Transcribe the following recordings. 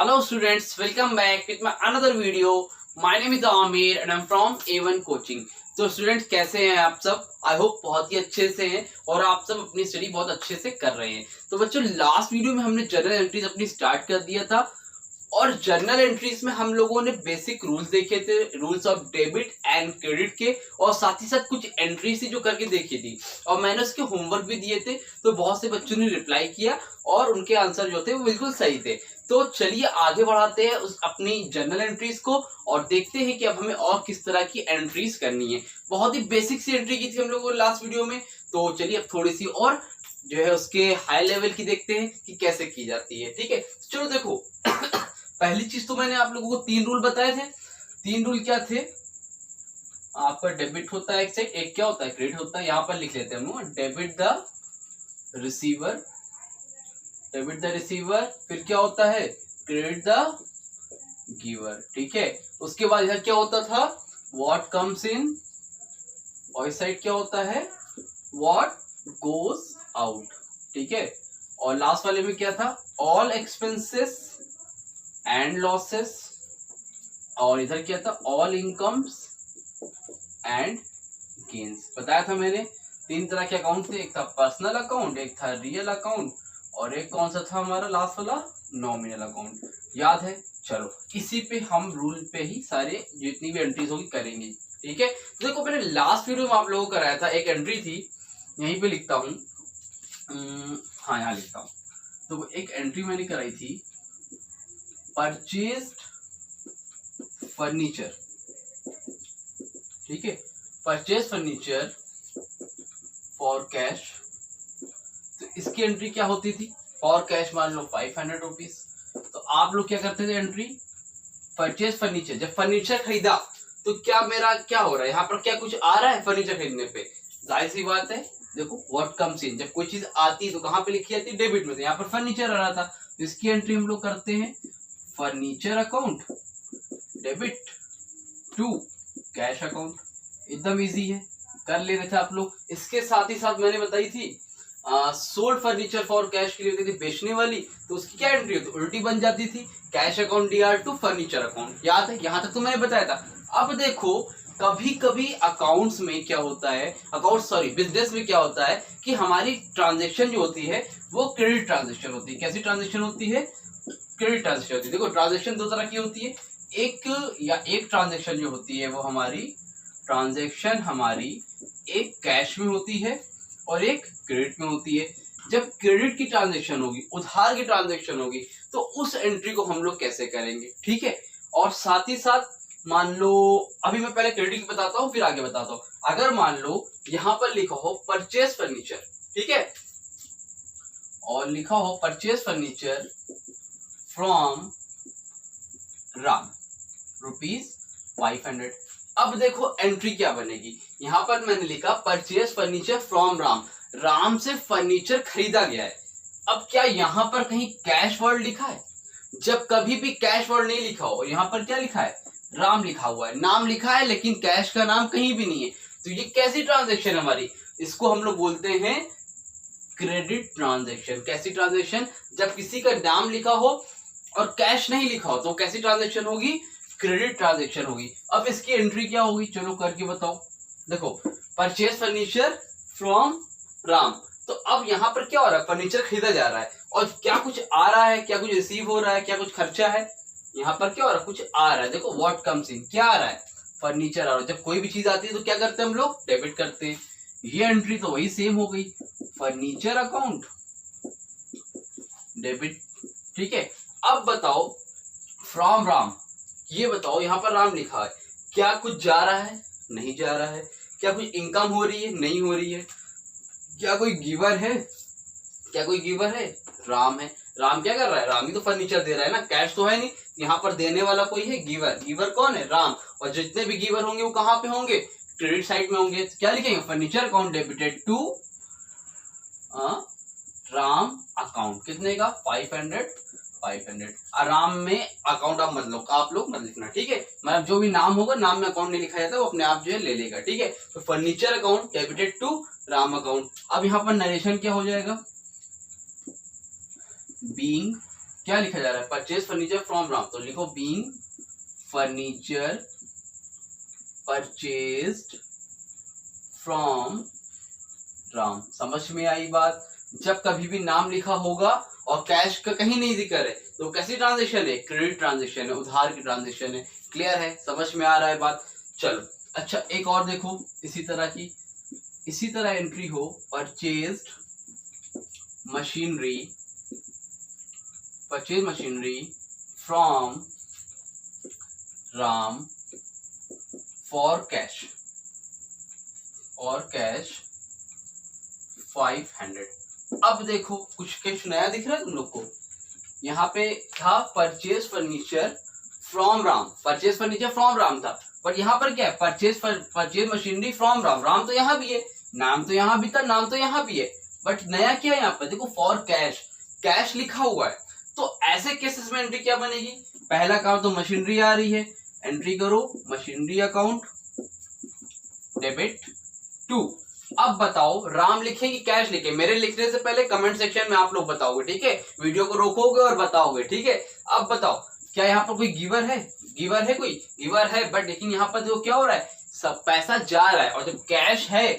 Hello students, welcome back with my another video. My name is Amir and I'm from A1 Coaching. तो students कैसे हैं आप सब? I hope बहुत ही अच्छे से हैं और आप सब अपनी स्टडी बहुत अच्छे से कर रहे हैं। तो बच्चों लास्ट वीडियो में हमने जर्नल एंट्रीज अपनी स्टार्ट कर दिया था और जर्नल एंट्रीज में हम लोगों ने बेसिक रूल्स देखे थे, rules of debit and credit के, और साथ ही साथ कुछ एंट्रीज थी जो करके देखी थी और मैंने उसके होमवर्क भी दिए थे। तो बहुत से बच्चों ने रिप्लाई किया और उनके आंसर जो थे वो बिल्कुल सही थे। तो चलिए आगे बढ़ाते हैं उस अपनी जर्नल एंट्रीज को और देखते हैं कि अब हमें और किस तरह की एंट्रीज करनी है। बहुत ही बेसिक सी एंट्री की थी हम लोगों ने लास्ट वीडियो में, तो चलिए अब थोड़ी सी और जो है उसके हाई लेवल की देखते हैं कि कैसे की जाती है। ठीक है, चलो देखो पहली चीज तो मैंने आप लोगों को 3 रूल बताए थे। 3 रूल क्या थे? आपका डेबिट होता है एक साइड, एक क्या होता है क्रेडिट होता है। यहाँ पर लिख लेते हैं हम लोग debit the receiver, debit the receiver, फिर क्या होता है क्रेडिट द गिवर। ठीक है, उसके बाद इधर क्या होता था व्हाट कम्स इन, और इस साइड क्या होता है व्हाट गोज आउट। ठीक है, और लास्ट वाले में क्या था ऑल एक्सपेंसेस एंड लॉसेस, और इधर क्या था ऑल इनकम्स एंड गेन्स। बताया था मैंने 3 तरह के अकाउंट थे, एक था पर्सनल अकाउंट, एक था रियल अकाउंट, और एक कौन सा था हमारा लास्ट वाला नॉमिनल अकाउंट। याद है? चलो इसी पे हम रूल पे ही सारे जितनी भी एंट्रीज होगी करेंगे। ठीक है, तो देखो मैंने लास्ट वीडियो में आप लोगों को कराया था, एक एंट्री थी, यहीं पे लिखता हूँ, हाँ यहाँ लिखता हूँ। तो एक एंट्री मैंने कराई थी परचेज्ड फर्नीचर। ठीक है, परचेज फर्नीचर फॉर कैश। तो इसकी एंट्री क्या होती थी? फॉर कैश मान लो 500 रुपीज। तो आप लोग क्या करते थे एंट्री परचेज फर्नीचर, जब फर्नीचर खरीदा तो क्या मेरा क्या हो रहा है यहाँ पर, क्या कुछ आ रहा है फर्नीचर खरीदने पे? जाहिर सी बात है, देखो व्हाट कम्स इन, जब कोई चीज आती है तो कहाँ पे लिखी जाती है डेबिट में, तो यहाँ पर फर्नीचर आ रहा था। तो इसकी एंट्री हम लोग करते हैं furniture account debit to cash account. एकदम इजी है, कर ले रहे थे आप लोग। इसके साथ ही साथ मैंने बताई थी सोल्ड फर्नीचर फॉर कैश के लिए होती थी बेचने वाली, तो उसकी क्या एंट्री होती उल्टी बन जाती थी cash account DR to furniture account. याद है? यहाँ तक तो मैंने बताया था। अब देखो कभी कभी अकाउंट्स में क्या होता है, बिजनेस में क्या होता है कि हमारी ट्रांजेक्शन जो होती है वो क्रेडिट ट्रांजेक्शन होती है। कैसी ट्रांजेक्शन होती है? क्रेडिट ट्रांजेक्शन होती है। देखो ट्रांजेक्शन 2 तरह की होती है, एक ट्रांजेक्शन जो होती है वो हमारी एक कैश में होती है और एक क्रेडिट में होती है। जब क्रेडिट की ट्रांजैक्शन होगी, उधार की ट्रांजैक्शन होगी, तो उस एंट्री को हम लोग कैसे करेंगे? ठीक है, और साथ ही साथ मान लो, अभी मैं पहले क्रेडिट की बताता हूँ फिर आगे बताता हूँ। अगर मान लो यहाँ पर लिखा हो परचेज फर्नीचर, ठीक है, और लिखा हो परचेज फर्नीचर फ्रॉम राम ₹500। अब देखो एंट्री क्या बनेगी, यहाँ पर मैंने लिखा purchase furniture from Ram, Ram से फर्नीचर खरीदा गया है। अब क्या यहाँ पर कहीं कैश वर्ड लिखा है? जब कभी भी कैश वर्ड नहीं लिखा हो, यहाँ पर क्या लिखा है राम लिखा हुआ है, नाम लिखा है लेकिन कैश का नाम कहीं भी नहीं है। तो ये कैसी ट्रांजेक्शन है हमारी? इसको हम लोग बोलते हैं क्रेडिट ट्रांजेक्शन। कैसी ट्रांजेक्शन? जब किसी का नाम लिखा हो और कैश नहीं लिखा हो तो कैसी ट्रांजेक्शन होगी? क्रेडिट ट्रांजेक्शन होगी। अब इसकी एंट्री क्या होगी, चलो करके बताओ। देखो परचेज फर्नीचर फ्रॉम राम, तो अब यहाँ पर क्या हो रहा है, फर्नीचर खरीदा जा रहा है और क्या कुछ आ रहा है, क्या कुछ रिसीव हो रहा है, क्या कुछ खर्चा है, यहाँ पर क्या हो रहा है कुछ आ रहा है। देखो व्हाट कम्स इन, क्या आ रहा है फर्नीचर आ रहा है। जब कोई भी चीज आती है तो क्या करते हैं हम लोग डेबिट करते हैं। ये एंट्री तो वही सेम हो गई, फर्नीचर अकाउंट डेबिट। ठीक है, अब बताओ फ्रॉम राम, ये बताओ यहाँ पर राम लिखा है, क्या कुछ जा रहा है? नहीं जा रहा है। क्या कुछ इनकम हो रही है? नहीं हो रही है। क्या कोई गिवर है? क्या कोई गिवर है? राम है। राम क्या कर रहा है? राम ही तो फर्नीचर दे रहा है ना, कैश तो है नहीं। यहाँ पर देने वाला कोई है गिवर। गिवर कौन है? राम। और जितने भी गिवर होंगे वो कहाँ पे होंगे? क्रेडिट साइड में होंगे। तो क्या लिखेंगे furniture account debited to Ram account. कितने का? 500। आराम में अकाउंट आप लोग मत लिखना। ठीक है, मतलब जो भी नाम होगा, नाम में अकाउंट नहीं लिखा जाता, वो अपने आप जो है ले लेगा। ठीक है, तो furniture account debited to Ram account. अब यहाँ पर नरेशन क्या हो जाएगा? बीइंग क्या लिखा जा रहा है, परचेज फर्नीचर फ्रॉम राम, तो लिखो being furniture purchased from Ram. समझ में आई बात। जब कभी भी नाम लिखा होगा और कैश का कहीं नहीं जिक्र है तो कैसी ट्रांजेक्शन है, क्रेडिट ट्रांजेक्शन है, उधार की ट्रांजेक्शन है। क्लियर है, समझ में आ रहा है बात। चलो अच्छा एक और देखो इसी तरह की, इसी तरह एंट्री हो purchased machinery, purchase machinery from Ram for cash, और कैश 500। अब देखो कुछ नया दिख रहा है तुम लोग को। यहाँ पे था purchase furniture from Ram, purchase furniture from Ram था, बट यहाँ पर क्या है, purchase machinery from Ram. Ram तो यहाँ भी है, नाम तो यहाँ भी था, नाम तो यहाँ भी है, बट नया क्या है यहाँ पर देखो, फॉर कैश, कैश लिखा हुआ है। तो ऐसे केसेस में एंट्री क्या बनेगी, पहला काम तो मशीनरी आ रही है, एंट्री करो मशीनरी अकाउंट डेबिट टू। अब बताओ राम लिखे कि कैश लिखे, मेरे लिखने से पहले कमेंट सेक्शन में आप लोग बताओगे, ठीक है, वीडियो को रोकोगे और बताओगे, ठीक है। अब बताओ क्या यहाँ पर कोई गिवर है, गिवर है, कोई गिवर है, बट लेकिन यहाँ पर जो क्या हो रहा है, सब पैसा जा रहा है, और जब कैश है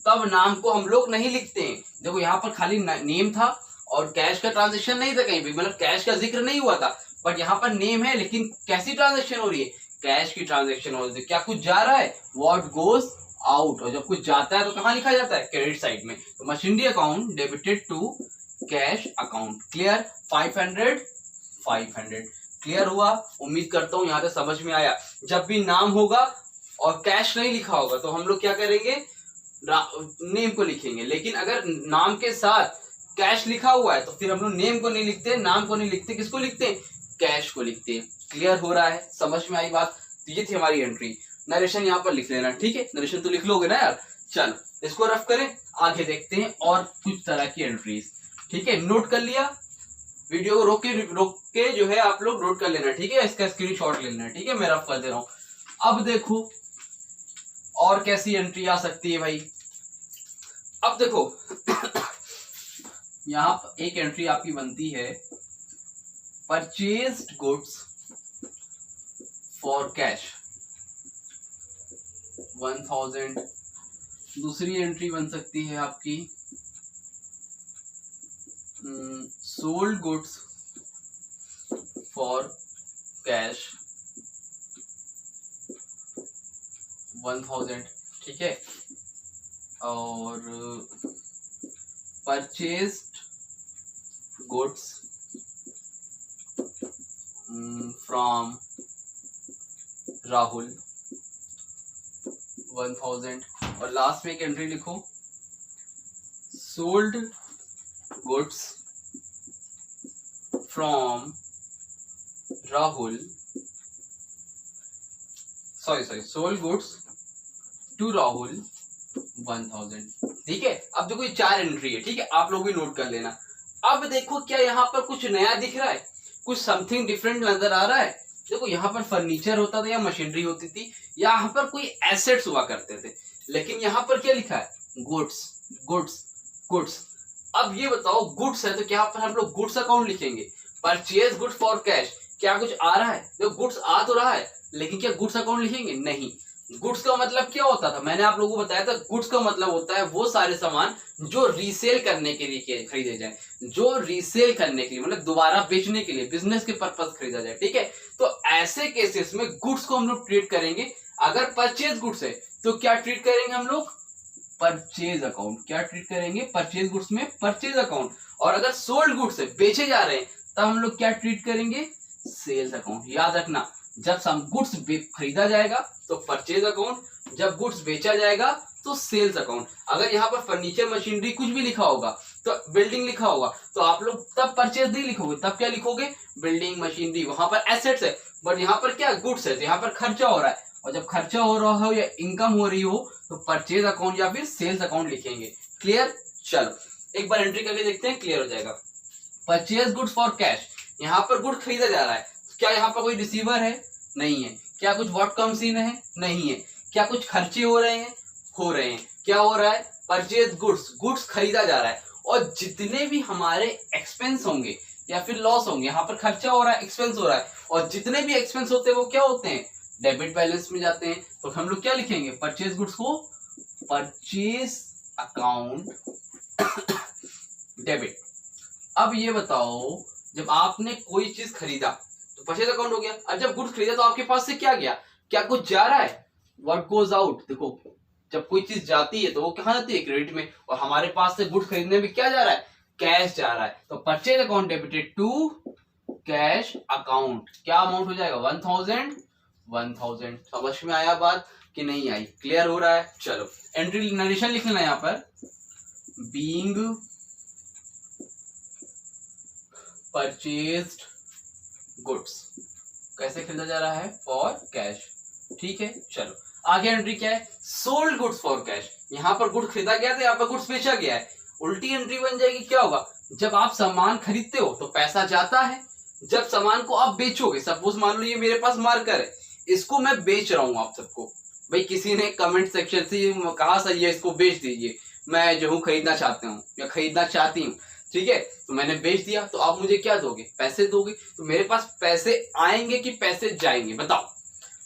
तब नाम को हम लोग नहीं लिखते हैं। देखो यहाँ पर खाली नेम था और कैश का ट्रांजेक्शन नहीं था कहीं भी, मतलब कैश का जिक्र नहीं हुआ था, बट यहाँ पर नेम है, लेकिन कैसी ट्रांजेक्शन हो रही है, कैश की ट्रांजेक्शन हो रही है। क्या कुछ जा रहा है, व्हाट गोज आउट, और जब कुछ जाता है तो कहाँ लिखा जाता है, क्रेडिट साइड में। तो machinery account debited to cash account. Clear, 500 clear हुआ। उम्मीद करता हूँ यहाँ से समझ में आया। जब भी नाम होगा और कैश नहीं लिखा होगा तो हम लोग क्या करेंगे, नेम को लिखेंगे, लेकिन अगर नाम के साथ कैश लिखा हुआ है तो फिर हम लोग नेम को नहीं लिखते, नाम को नहीं लिखते, किसको लिखते हैं, कैश को लिखते हैं। क्लियर हो रहा है, समझ में आई बात। तो ये थी हमारी एंट्री। नरेशन यहाँ पर लिख लेना, ठीक है, नरेशन तो लिख लोगे ना यार। चलो इसको रफ करें, आगे देखते हैं और कुछ तरह की एंट्रीज, ठीक है। नोट कर लिया, वीडियो को रोक के जो है आप लोग नोट कर लेना, ठीक है, इसका स्क्रीनशॉट ले लेना, ठीक है, मैं रफ कर दे रहा हूं। अब देखो और कैसी एंट्री आ सकती है भाई। अब देखो यहाँ एक एंट्री आपकी बनती है परचेज्ड गुड्स फॉर कैश 1000। दूसरी एंट्री बन सकती है आपकी सोल्ड गुड्स फॉर कैश 1000, ठीक है, और परचेज्ड गुड्स फ्रॉम राहुल 1000, और लास्ट में एक एंट्री लिखो sold goods from Rahul, sorry sold goods to Rahul 1000, ठीक है। अब देखो ये 4 एंट्री है, ठीक है, आप लोग भी नोट कर लेना। अब देखो क्या यहाँ पर कुछ नया दिख रहा है, कुछ समथिंग डिफरेंट नजर आ रहा है। देखो यहाँ पर फर्नीचर होता था या मशीनरी होती थी, यहाँ पर कोई एसेट्स हुआ करते थे, लेकिन यहाँ पर क्या लिखा है, गुड्स गुड्स गुड्स। अब ये बताओ गुड्स है तो क्या पर हम लोग गुड्स अकाउंट लिखेंगे, परचेज गुड्स फॉर कैश, क्या कुछ आ रहा है, देखो गुड्स आ तो रहा है, लेकिन क्या गुड्स अकाउंट लिखेंगे, नहीं। गुड्स का मतलब क्या होता था, मैंने आप लोगों को बताया था, गुड्स का मतलब होता है वो सारे सामान जो रीसेल करने के लिए खरीदे जाए, जो रीसेल करने के लिए मतलब दोबारा बेचने के लिए, बिजनेस के पर्पस खरीदा जाए, ठीक है। तो ऐसे केसेस में गुड्स को हम लोग ट्रीट करेंगे। अगर परचेज गुड्स है तो क्या ट्रीट करेंगे हम लोग, परचेज अकाउंट। क्या ट्रीट करेंगे, परचेज गुड्स में परचेज अकाउंट। और अगर सोल्ड गुड्स है, बेचे जा रहे हैं, तब हम लोग क्या ट्रीट करेंगे, सेल्स अकाउंट। याद रखना, जब गुड्स खरीदा जाएगा तो परचेज अकाउंट, जब गुड्स बेचा जाएगा तो सेल्स अकाउंट। अगर यहाँ पर फर्नीचर मशीनरी कुछ भी लिखा होगा, तो बिल्डिंग लिखा होगा, तो आप लोग तब परचेज नहीं लिखोगे, तब क्या लिखोगे, बिल्डिंग मशीनरी। वहां पर एसेट्स है, बट यहाँ पर क्या गुड्स है, तो यहाँ पर खर्चा हो रहा है, और जब खर्चा हो रहा हो या इनकम हो रही हो तो परचेज अकाउंट या फिर सेल्स अकाउंट लिखेंगे। क्लियर, चलो एक बार एंट्री करके देखते हैं, क्लियर हो जाएगा। परचेज गुड्स फॉर कैश, यहाँ पर गुड खरीदा जा रहा है, क्या यहाँ पर कोई रिसीवर है, नहीं है। क्या कुछ वॉट कम सीन है, नहीं है। क्या कुछ खर्चे हो रहे हैं, हो रहे हैं। क्या हो रहा है, परचेज गुड्स, गुड्स खरीदा जा रहा है, और जितने भी हमारे एक्सपेंस होंगे या फिर लॉस होंगे। यहाँ पर खर्चा हो रहा है, एक्सपेंस हो रहा है, और जितने भी एक्सपेंस होते हैं वो क्या होते हैं, डेबिट बैलेंस में जाते हैं। तो हम लोग क्या लिखेंगे, परचेज गुड्स को परचेज अकाउंट डेबिट। अब ये बताओ, जब आपने कोई चीज खरीदा तो परचेज अकाउंट हो गया। अब जब गुड्स खरीदा तो आपके पास से क्या गया, क्या कुछ जा रहा है, व्हाट गोज आउट। देखो जब कोई चीज जाती है तो वो कहाँ जाती है, क्रेडिट में, और हमारे पास से गुड्स खरीदने में क्या जा रहा है, कैश जा रहा है। तो purchase account debited to cash account, क्या अमाउंट हो जाएगा, 1000। समझ में आया बात कि नहीं आई, क्लियर हो रहा है। चलो एंट्री नरेशन लिख लेना यहाँ पर, बीइंग परचेज्ड गुड्स, कैसे खरीदा जा रहा है, फॉर कैश। ठीक है, चलो आगे एंट्री क्या है, सोल्ड गुड्स फॉर कैश। यहाँ पर गुड्स खरीदा गया था, यहाँ पर गुड्स बेचा गया है। उल्टी एंट्री बन जाएगी, क्या होगा, जब आप सामान खरीदते हो तो पैसा जाता है, जब सामान को आप बेचोगे, सपोज मान लो ये मेरे पास मार्कर है, इसको मैं बेच रहा हूं आप सबको, भाई किसी ने कमेंट सेक्शन से कहा सही है इसको बेच दीजिए, मैं जो हूँ खरीदना चाहता हूँ या खरीदना चाहती हूँ, ठीक है, तो मैंने बेच दिया, तो आप मुझे क्या दोगे, पैसे दोगे। तो मेरे पास पैसे आएंगे कि पैसे जाएंगे, बताओ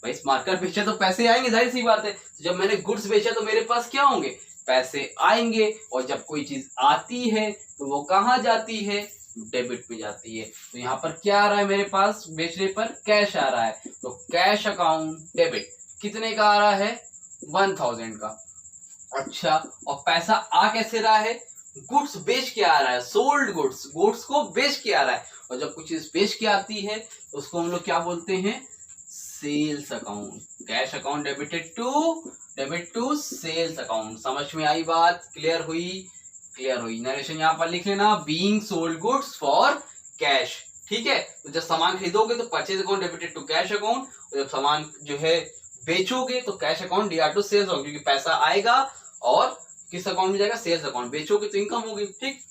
भाई, मार्कर बेचा तो पैसे आएंगे, जाहिर सी बात है। तो जब मैंने गुड्स बेचा तो मेरे पास क्या होंगे, पैसे आएंगे, और जब कोई चीज आती है तो वो कहाँ जाती है, डेबिट में जाती है। तो यहाँ पर क्या आ रहा है मेरे पास, बेचने पर कैश आ रहा है, तो कैश अकाउंट डेबिट कितने का आ रहा है, 1000 का। अच्छा, और पैसा आ कैसे रहा है, गुड्स बेच के आ रहा है, सोल्ड गुड्स, गुड्स को बेच के आ रहा है, और जब कुछ चीज बेच के आती है तो उसको हम लोग क्या बोलते हैं, sales account. Cash account debit to sales account. समझ में आई बात, क्लियर हुई, क्लियर हुई। नरेशन यहाँ पर लिख लेना, being sold goods for cash. ठीक है, तो जब सामान खरीदोगे तो purchase account debited to cash account, और जब सामान जो है बेचोगे तो cash account DR to sales account, क्योंकि पैसा आएगा और किस अकाउंट में जाएगा, सेल्स अकाउंट। बेचोगे तो इनकम होगी। ठीक,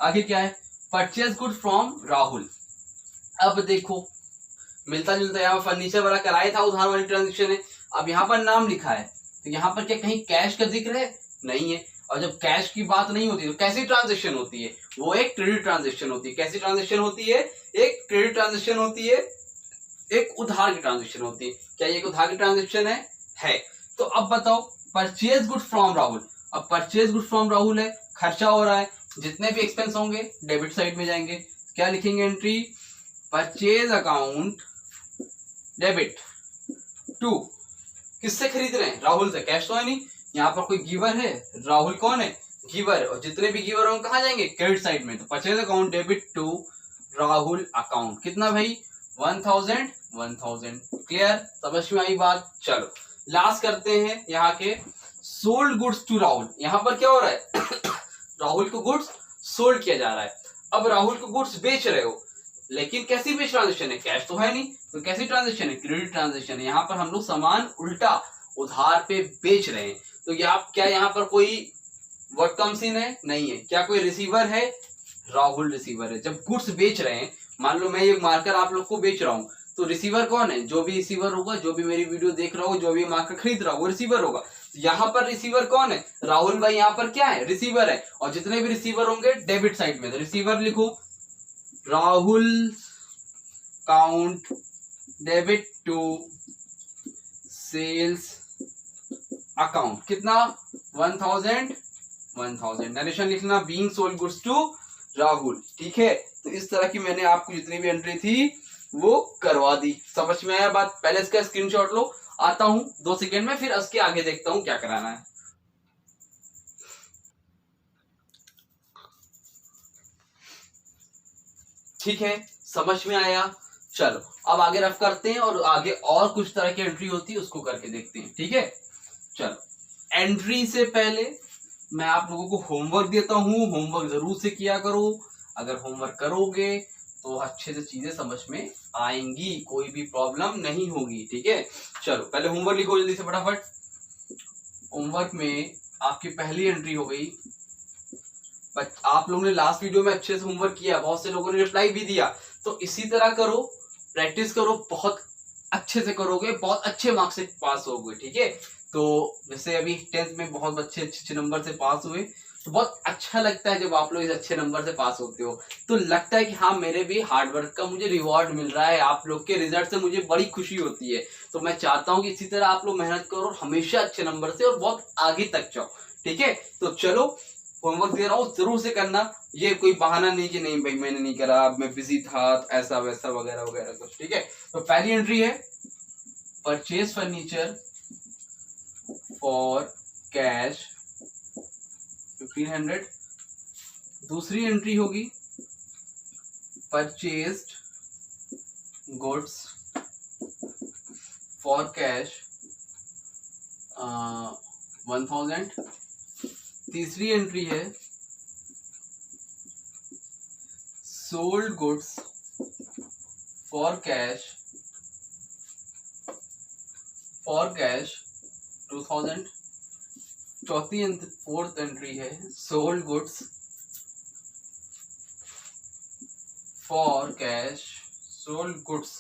आगे क्या है, परचेज गुड फ्रॉम राहुल। अब देखो मिलता जुलता, यहाँ फर्नीचर वाला कराया था, उधार वाली ट्रांजेक्शन है। अब यहाँ पर नाम लिखा है, तो यहाँ पर क्या कहीं कैश का जिक्र है, नहीं है। और जब कैश की बात नहीं होती तो कैसी ट्रांजेक्शन होती है, वो एक क्रेडिट ट्रांजेक्शन होती है। कैसी ट्रांजेक्शन होती है, एक क्रेडिट ट्रांजेक्शन होती है, एक उधार की ट्रांजेक्शन होती है। क्या ये एक उधार की ट्रांजेक्शन है? तो अब बताओ, परचेज गुड फ्रॉम राहुल। अब परचेज गुड फ्रॉम राहुल है, खर्चा हो रहा है, जितने भी एक्सपेंस होंगे डेबिट साइड में जाएंगे। क्या लिखेंगे entry, purchase account debit to, किससे खरीद रहे हैं, राहुल से, कैश तो है नहीं, यहाँ पर कोई गिवर है, राहुल कौन है, गिवर, और जितने भी गिवर होंगे कहाँ जाएंगे, क्रेडिट साइड में। तो purchase account debit to Rahul account, कितना भाई, 1000। क्लियर, समझ में आई बात। चलो लास्ट करते हैं यहाँ के, सोल्ड गुड्स टू राहुल। यहाँ पर क्या हो रहा है राहुल को गुड्स सोल्ड किया जा रहा है। अब राहुल को गुड्स बेच रहे हो, लेकिन कैसी बेच ट्रांजेक्शन है, कैश तो है नहीं, तो कैसी ट्रांजेक्शन है, क्रेडिट ट्रांजेक्शन है। यहाँ पर हम लोग सामान उल्टा उधार पे बेच रहे हैं। तो क्या यहाँ पर कोई वर्ड कम्स इन है, नहीं है। क्या कोई रिसीवर है, राहुल रिसीवर है। जब गुड्स बेच रहे हैं, मान लो मैं ये मार्कर आप लोग को बेच रहा हूँ, तो रिसीवर कौन है, जो भी रिसीवर होगा, जो भी मेरी वीडियो देख रहा होगा, जो भी मार्कर खरीद रहा होगा, वो रिसीवर होगा। यहाँ पर रिसीवर कौन है, राहुल भाई यहाँ पर क्या है, रिसीवर है। और जितने भी रिसीवर होंगे डेबिट साइड में, तो रिसीवर लिखो, Rahul account debit to sales account, कितना, 1000। नरेशन लिखना, being sold goods to Rahul. ठीक है, तो इस तरह की मैंने आपको जितनी भी एंट्री थी वो करवा दी। समझ में आया बात, पहले इसका स्क्रीनशॉट लो, आता हूं 2 सेकेंड में, फिर इसके आगे देखता हूं क्या कराना है। ठीक है, समझ में आया। चलो अब आगे रफ करते हैं, और आगे और कुछ तरह की एंट्री होती है उसको करके देखते हैं। ठीक है, चलो एंट्री से पहले मैं आप लोगों को होमवर्क देता हूं, होमवर्क जरूर से किया करो। अगर होमवर्क करोगे तो अच्छे से चीजें समझ में आएंगी, कोई भी प्रॉब्लम नहीं होगी। ठीक है, चलो पहले होमवर्क लिखो जल्दी से फटाफट। होमवर्क में आपकी पहली एंट्री हो गई, आप लोगों ने लास्ट वीडियो में अच्छे से होमवर्क किया, बहुत से लोगों ने रिप्लाई भी दिया, तो इसी तरह करो, प्रैक्टिस करो, बहुत अच्छे से करोगे बहुत अच्छे मार्क्स से पास होगे, ठीक है। तो जैसे अभी 10th में बहुत अच्छे अच्छे नंबर से पास हुए, तो बहुत अच्छा लगता है जब आप लोग इस अच्छे नंबर से पास होते हो, तो लगता है कि हाँ मेरे भी हार्डवर्क का मुझे रिवॉर्ड मिल रहा है, आप लोग के रिजल्ट से मुझे बड़ी खुशी होती है। तो मैं चाहता हूँ कि इसी तरह आप लोग मेहनत करो और हमेशा अच्छे नंबर से और बहुत आगे तक जाओ, ठीक है। तो चलो होमवर्क दे रहा हूँ, जरूर से करना, ये कोई बहाना नहीं कि नहीं भाई मैंने नहीं करा, मैं बिजी था, ऐसा वैसा वगैरह वगैरह कुछ, ठीक है। तो पहली एंट्री है परचेज फर्नीचर फॉर कैश 1500। दूसरी एंट्री होगी परचेज्ड गुड्स फॉर कैश 1000। तीसरी एंट्री है sold goods for cash 2000। Fourth entry है sold goods for cash, sold goods,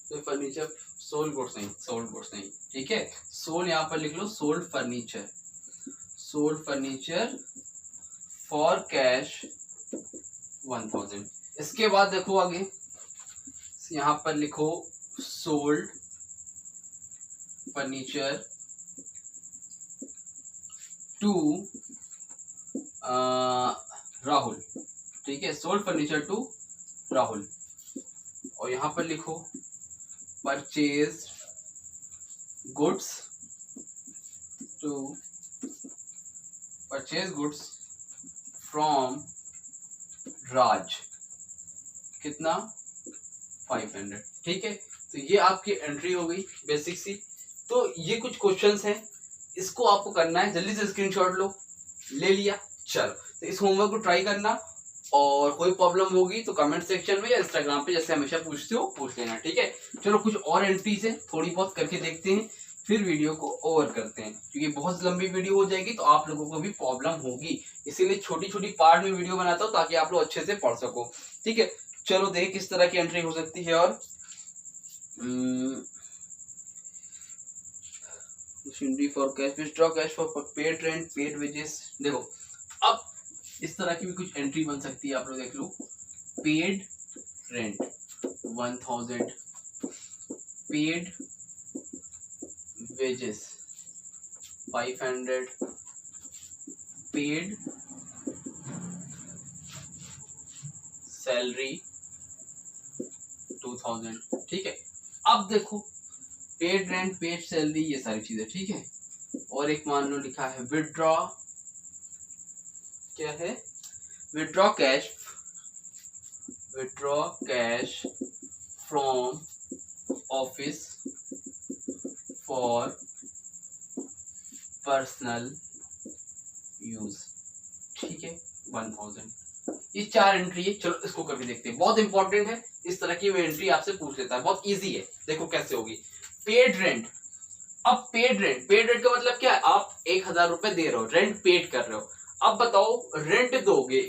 तो फर्नीचर सोल्ड गुड्स नहीं, सोल्ड गुड्स नहीं, ठीक है। सोल्ड यहाँ पर लिख लो, sold furniture, sold furniture for cash 1000। इसके बाद देखो आगे, यहाँ पर लिखो सोल्ड फर्नीचर टू राहुल, ठीक है, सोल्ड फर्नीचर टू राहुल। और यहाँ पर लिखो परचेज गुड्स फ्रॉम राज, कितना 500, ठीक है। तो ये आपकी एंट्री हो गई बेसिक सी। तो ये कुछ क्वेश्चंस हैं, इसको आपको करना है, जल्दी से स्क्रीनशॉट लो, ले लिया, चलो तो इस होमवर्क को ट्राई करना, और कोई प्रॉब्लम होगी तो कमेंट सेक्शन में या इंस्टाग्राम पे जैसे हमेशा पूछते हो पूछ लेना, ठीक है। चलो कुछ और एंट्रीज है, थोड़ी बहुत करके देखते हैं, फिर वीडियो को ओवर करते हैं, क्योंकि बहुत लंबी वीडियो हो जाएगी तो आप लोगों को भी प्रॉब्लम होगी, इसीलिए छोटी छोटी पार्ट में वीडियो बनाता हूँ ताकि आप लोग अच्छे से पढ़ सको, ठीक है। चलो देख किस तरह की एंट्री हो सकती है। और for cash, withdraw cash for paid rent, paid wages. देखो अब इस तरह की भी कुछ एंट्री बन सकती है, आप लोग देख लो, paid rent 1000, paid wages 500, paid salary 2000, ठीक है। अब देखो पेड रेंट, पेड सैलरी, ये सारी चीजें, ठीक है। और एक मान लो लिखा है विथड्रॉ, क्या है, withdraw cash from office for personal use, ठीक है, 1000। ये 4 एंट्री है, चलो इसको करके देखते हैं, बहुत इंपॉर्टेंट है, इस तरह की वो एंट्री आपसे पूछ लेता है, बहुत इजी है। देखो कैसे होगी, पेड रेंट। अब पेड रेंट का मतलब क्या है, आप 1000 रुपए दे रहे हो, रेंट पेड कर रहे हो। अब बताओ रेंट दोगे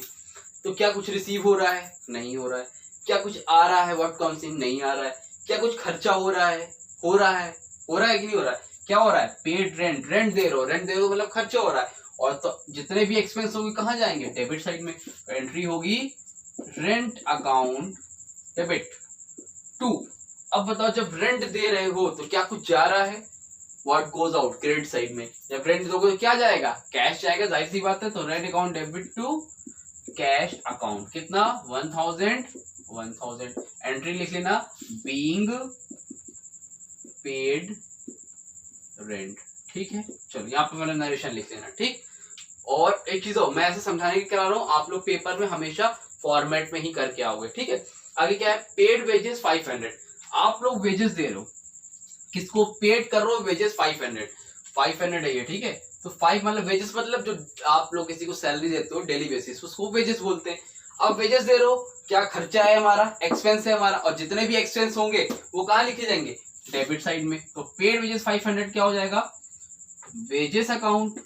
तो क्या कुछ रिसीव हो रहा है, नहीं हो रहा है, क्या कुछ आ रहा है, व्हाट कम्स इन, नहीं आ रहा है, क्या कुछ खर्चा हो रहा है, हो रहा है कि नहीं हो रहा है, क्या हो रहा है, पेड रेंट, रेंट दे रहे हो मतलब खर्चा हो रहा है, और तो जितने भी एक्सपेंस होंगे कहाँ जाएंगे, डेबिट साइड में। एंट्री होगी रेंट अकाउंट डेबिट 2। अब बताओ जब रेंट दे रहे हो तो क्या कुछ जा रहा है, what goes out, credit side में। जब रेंट दोगे तो क्या जाएगा, कैश जाएगा, जाहिर सी बात है। तो rent account debit to cash account, कितना 1000। एंट्री लिख लेना, बीइंग पेड रेंट, ठीक है। चलो यहाँ पे मैंने नरेशन लिख लेना, ठीक। और एक चीज हो, मैं ऐसे समझाने की करा रहा हूँ, आप लोग पेपर में हमेशा फॉर्मेट में ही करके आओगे, ठीक है। आगे क्या है, पेड वेजेस 500, आप लोग वेजेस दे रहे हो, किसको पेड कर रहे हो, वेजेस 500 है ये, ठीक है। तो 5 मतलब वेजेस, मतलब जो आप लोग किसी को सैलरी देते हो डेली बेसिस, उसको वेजेस बोलते हैं। अब वेजेस दे रहे हो, क्या खर्चा है हमारा, एक्सपेंस है हमारा, और जितने भी एक्सपेंस होंगे वो कहाँ लिखे जाएंगे, डेबिट साइड में। तो पेड वेजेस 500 क्या हो जाएगा, वेजेस अकाउंट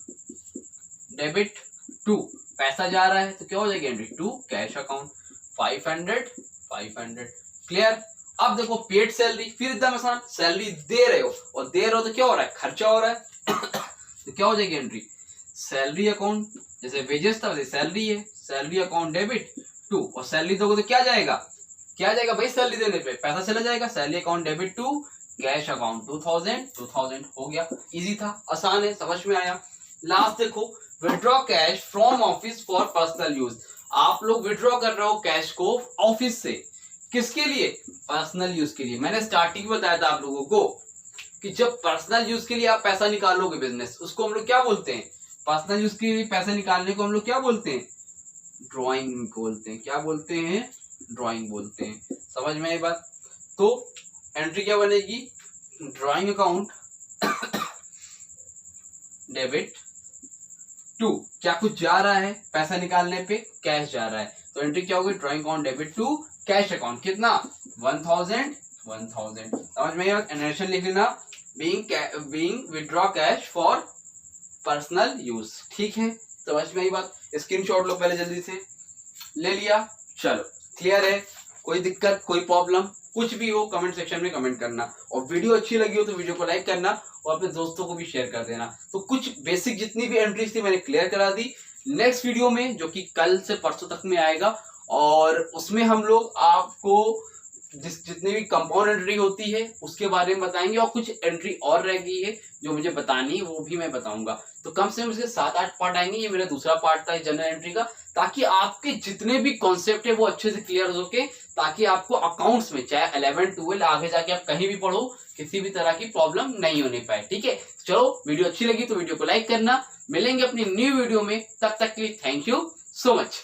डेबिट टू, पैसा जा रहा है तो क्या हो जाएगी entry to cash account 500। Clear. अब देखो पेड सैलरी, फिर एकदम आसान, सैलरी दे रहे हो और दे रहे हो तो क्या हो रहा है, खर्चा हो रहा है तो क्या हो जाएगी एंट्री, सैलरी अकाउंट, जैसे वेजेस था वैसे सैलरी है, सैलरी अकाउंट डेबिट टू, और सैलरी दोगे तो क्या जाएगा, क्या जाएगा भाई, सैलरी देने पे पैसा चला जाएगा, salary account debit to cash account 2000 हो गया। इजी था, आसान है, समझ में आया। लास्ट देखो, withdraw cash from office for personal use. आप लोग विड्रॉ कर रहे हो कैश को ऑफिस से, किसके लिए, पर्सनल यूज के लिए। मैंने स्टार्टिंग में बताया था आप लोगों को कि जब पर्सनल यूज के लिए आप पैसा निकालोगे बिजनेस, उसको हम लोग क्या बोलते हैं, पर्सनल यूज के लिए पैसा निकालने को हम लोग क्या बोलते हैं, ड्रॉइंग बोलते हैं। क्या बोलते हैं, ड्रॉइंग बोलते हैं। समझ में आई बात। तो एंट्री क्या बनेगी, ड्रॉइंग अकाउंट डेबिट टू, क्या कुछ जा रहा है पैसा निकालने पे, कैश जा रहा है, तो एंट्री क्या होगी, drawing account debit to cash account, कितना 1000। समझ में आया, एनरेशन लिख लेना, being withdraw cash for personal use. ठीक है, समझ में आई बात। स्क्रीनशॉट लो पहले जल्दी से, ले लिया, चलो क्लियर है। कोई दिक्कत, कोई प्रॉब्लम, कुछ भी हो कमेंट सेक्शन में कमेंट करना, और वीडियो अच्छी लगी हो तो वीडियो को लाइक करना और अपने दोस्तों को भी शेयर कर देना। तो कुछ बेसिक जितनी भी एंट्रीज थी मैंने क्लियर करा दी। नेक्स्ट वीडियो में जो कि कल से परसों तक में आएगा, और उसमें हम लोग आपको जितनी भी कंपाउंड एंट्री होती है उसके बारे में बताएंगे, और कुछ एंट्री और रह गई है जो मुझे बतानी है वो भी मैं बताऊंगा। तो कम से कम इसके 7-8 पार्ट आएंगे। ये मेरा दूसरा पार्ट था जनरल एंट्री का, ताकि आपके जितने भी कॉन्सेप्ट है वो अच्छे से क्लियर हो सके, ताकि आपको अकाउंट्स में चाहे 11-12 आगे जाके आप कहीं भी पढ़ो किसी भी तरह की प्रॉब्लम नहीं होने पाए। ठीक है, चलो वीडियो अच्छी लगी तो वीडियो को लाइक करना। मिलेंगे अपनी न्यू वीडियो में, तब तक के लिए थैंक यू सो मच।